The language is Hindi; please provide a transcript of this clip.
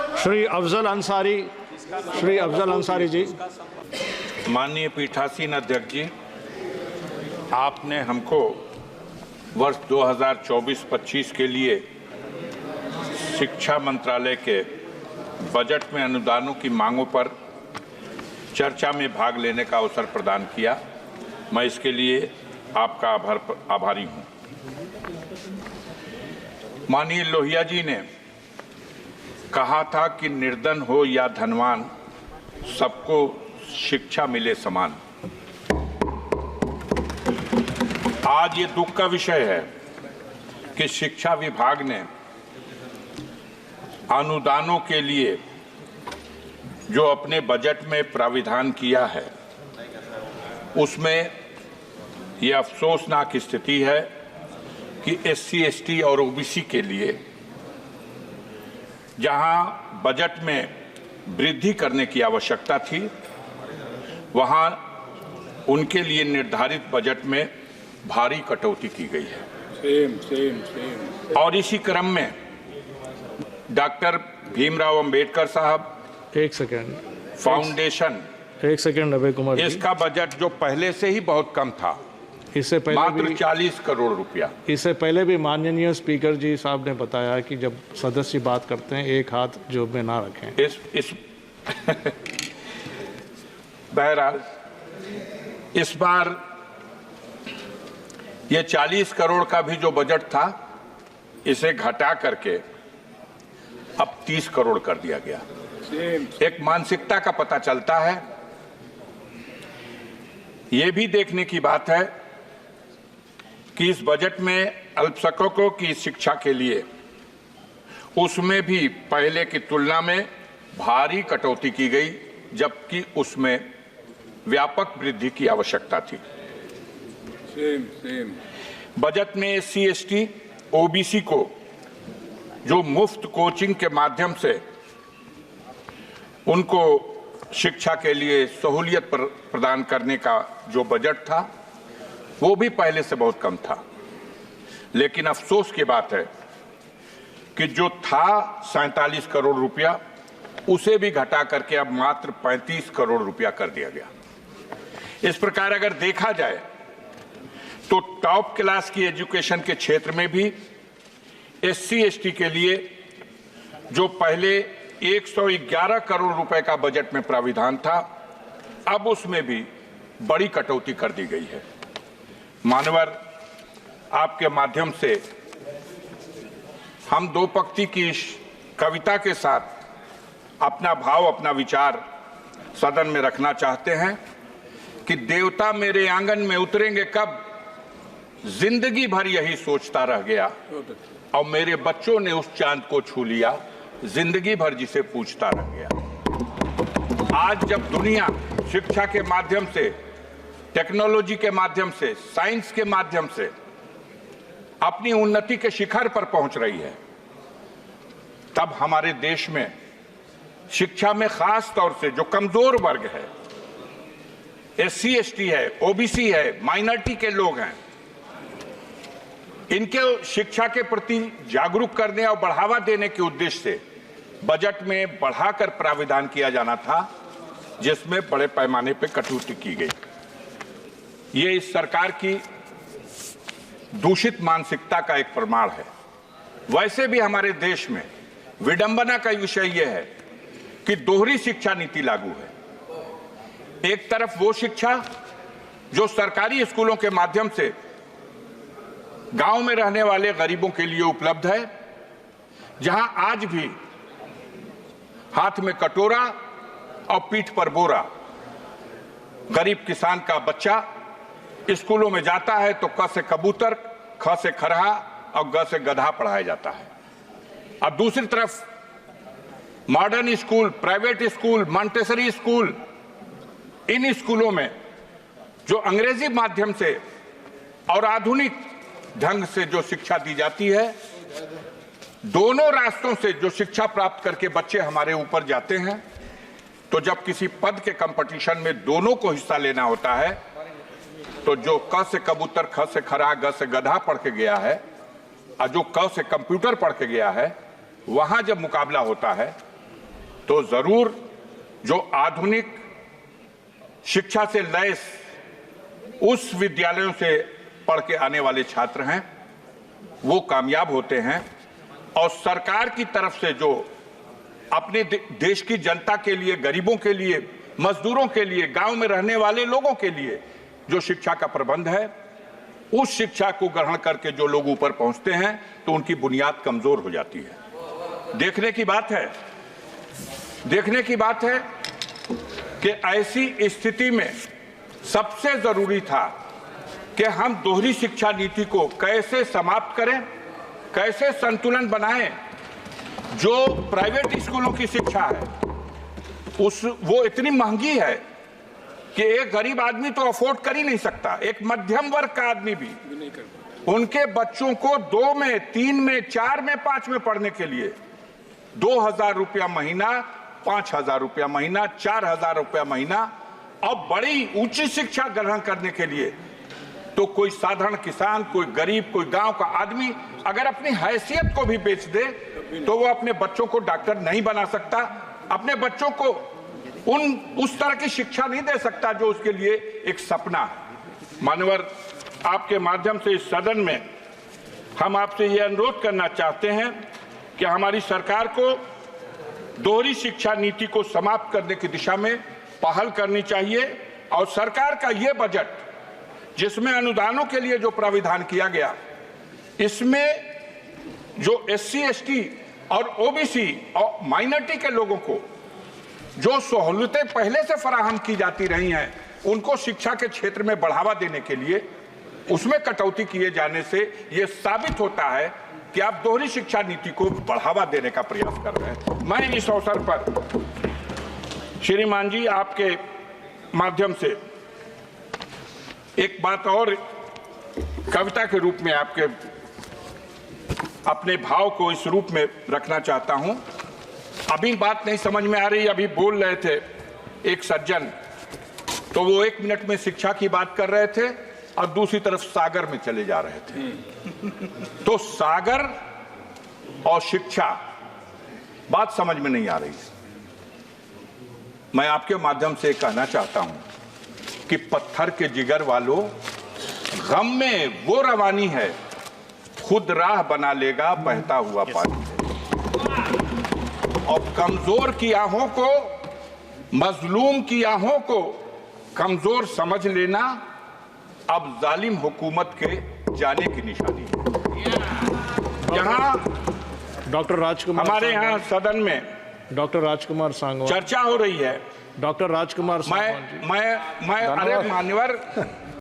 श्री अफजल अंसारी जी। माननीय पीठासीन अध्यक्ष जी, आपने हमको वर्ष 2024-25 के लिए शिक्षा मंत्रालय के बजट में अनुदानों की मांगों पर चर्चा में भाग लेने का अवसर प्रदान किया। मैं इसके लिए आपका आभारी हूं। माननीय लोहिया जी ने कहा था कि निर्धन हो या धनवान, सबको शिक्षा मिले समान। आज ये दुख का विषय है कि शिक्षा विभाग ने अनुदानों के लिए जो अपने बजट में प्राविधान किया है, उसमें ये अफसोसनाक स्थिति है कि SC, ST और OBC के लिए जहां बजट में वृद्धि करने की आवश्यकता थी, वहां उनके लिए निर्धारित बजट में भारी कटौती की गई है। और इसी क्रम में डॉक्टर भीमराव अंबेडकर साहब फाउंडेशन, एक सेकंड अभय कुमार जी, इसका बजट जो पहले से ही बहुत कम था, इससे पहले मात्र 40 करोड़ रुपया। इससे पहले भी माननीय स्पीकर जी साहब ने बताया कि जब सदस्य बात करते हैं एक हाथ जेब में ना रखें। बहरहाल इस बार ये 40 करोड़ का भी जो बजट था, इसे घटा करके अब 30 करोड़ कर दिया गया। एक मानसिकता का पता चलता है। ये भी देखने की बात है कि इस बजट में अल्पसंख्यकों की शिक्षा के लिए उसमें भी पहले की तुलना में भारी कटौती की गई, जबकि उसमें व्यापक वृद्धि की आवश्यकता थी। बजट में SC, ST, OBC को जो मुफ्त कोचिंग के माध्यम से उनको शिक्षा के लिए सहूलियत प्रदान करने का जो बजट था, वो भी पहले से बहुत कम था। लेकिन अफसोस की बात है कि जो था 47 करोड़ रुपया, उसे भी घटा करके अब मात्र 35 करोड़ रुपया कर दिया गया। इस प्रकार अगर देखा जाए तो टॉप क्लास की एजुकेशन के क्षेत्र में भी SC, ST के लिए जो पहले 111 करोड़ रुपए का बजट में प्राविधान था, अब उसमें भी बड़ी कटौती कर दी गई है। मानवर, आपके माध्यम से हम दो पंक्ति की कविता के साथ अपना भाव, अपना विचार सदन में रखना चाहते हैं कि देवता मेरे आंगन में उतरेंगे कब, जिंदगी भर यही सोचता रह गया, और मेरे बच्चों ने उस चांद को छू लिया, जिंदगी भर जिसे पूछता रह गया। आज जब दुनिया शिक्षा के माध्यम से, टेक्नोलॉजी के माध्यम से, साइंस के माध्यम से अपनी उन्नति के शिखर पर पहुंच रही है, तब हमारे देश में शिक्षा में खास तौर से जो कमजोर वर्ग है, SC, ST है, OBC है, माइनॉरिटी के लोग हैं, इनके शिक्षा के प्रति जागरूक करने और बढ़ावा देने के उद्देश्य से बजट में बढ़ाकर प्राविधान किया जाना था, जिसमें बड़े पैमाने पर कटौती की गई। ये इस सरकार की दूषित मानसिकता का एक प्रमाण है। वैसे भी हमारे देश में विडंबना का विषय यह है कि दोहरी शिक्षा नीति लागू है। एक तरफ वो शिक्षा जो सरकारी स्कूलों के माध्यम से गांव में रहने वाले गरीबों के लिए उपलब्ध है, जहां आज भी हाथ में कटोरा और पीठ पर बोरा गरीब किसान का बच्चा स्कूलों में जाता है तो क से कबूतर, ख से खरहा और ग से गधा पढ़ाया जाता है। और दूसरी तरफ modern school, private school, Montessori school, इन स्कूलों में जो अंग्रेजी माध्यम से और आधुनिक ढंग से जो शिक्षा दी जाती है, दोनों रास्तों से जो शिक्षा प्राप्त करके बच्चे हमारे ऊपर जाते हैं, तो जब किसी पद के कंपटीशन में दोनों को हिस्सा लेना होता है, तो जो क से कबूतर, ख से खरा, ग से गधा पढ़ के गया है और जो क से कंप्यूटर पढ़ के गया है, वहां जब मुकाबला होता है तो जरूर जो आधुनिक शिक्षा से लैस उस विद्यालयों से पढ़ के आने वाले छात्र हैं वो कामयाब होते हैं, और सरकार की तरफ से जो अपने देश की जनता के लिए, गरीबों के लिए, मजदूरों के लिए, गांव में रहने वाले लोगों के लिए जो शिक्षा का प्रबंध है, उस शिक्षा को ग्रहण करके जो लोग ऊपर पहुंचते हैं तो उनकी बुनियाद कमजोर हो जाती है। देखने की बात है कि ऐसी स्थिति में सबसे जरूरी था कि हम दोहरी शिक्षा नीति को कैसे समाप्त करें, कैसे संतुलन बनाएं। जो प्राइवेट स्कूलों की शिक्षा है वो इतनी महंगी है कि एक गरीब आदमी तो अफोर्ड कर ही नहीं सकता, एक मध्यम वर्ग का आदमी भी उनके बच्चों को 2 में, 3 में, 4 में, 5 में पढ़ने के लिए 2,000 रुपया महीना, 5,000 रुपया महीना, 4,000 रुपया महीना, और बड़ी ऊंची शिक्षा ग्रहण करने के लिए तो कोई साधारण किसान, कोई गरीब, कोई गांव का आदमी अगर अपनी हैसियत को भी बेच दे तो वो अपने बच्चों को डॉक्टर नहीं बना सकता, अपने बच्चों को उस तरह की शिक्षा नहीं दे सकता जो उसके लिए एक सपना है। मान्यवर, आपके माध्यम से इस सदन में हम आपसे ये अनुरोध करना चाहते हैं कि हमारी सरकार को दोहरी शिक्षा नीति को समाप्त करने की दिशा में पहल करनी चाहिए, और सरकार का ये बजट जिसमें अनुदानों के लिए जो प्राविधान किया गया, इसमें जो SC, ST और OBC और माइनॉरिटी के लोगों को जो सहूलतें पहले से फराहम की जाती रही हैं, उनको शिक्षा के क्षेत्र में बढ़ावा देने के लिए उसमें कटौती किए जाने से यह साबित होता है कि आप दोहरी शिक्षा नीति को बढ़ावा देने का प्रयास कर रहे हैं। मैं इस अवसर पर श्रीमान जी आपके माध्यम से एक बात और कविता के रूप में आपके अपने भाव को इस रूप में रखना चाहता हूं। अभी बात नहीं समझ में आ रही, अभी बोल रहे थे एक सज्जन, तो वो 1 मिनट में शिक्षा की बात कर रहे थे और दूसरी तरफ सागर में चले जा रहे थे। तो सागर और शिक्षा बात समझ में नहीं आ रही। मैं आपके माध्यम से कहना चाहता हूं कि पत्थर के जिगर वालों, गम में वो रवानी है, खुद राह बना लेगा बहता हुआ पानी है। और कमजोर की आहों को, मजलूम की आहों को कमजोर समझ लेना अब जालिम हुकूमत के जाने की निशानी है। यहाँ डॉक्टर राजकुमार, हमारे यहाँ सदन में डॉक्टर राजकुमार सांगवान चर्चा हो रही है। डॉक्टर राजकुमार सांगवान जी। मैं अरे मान्यवर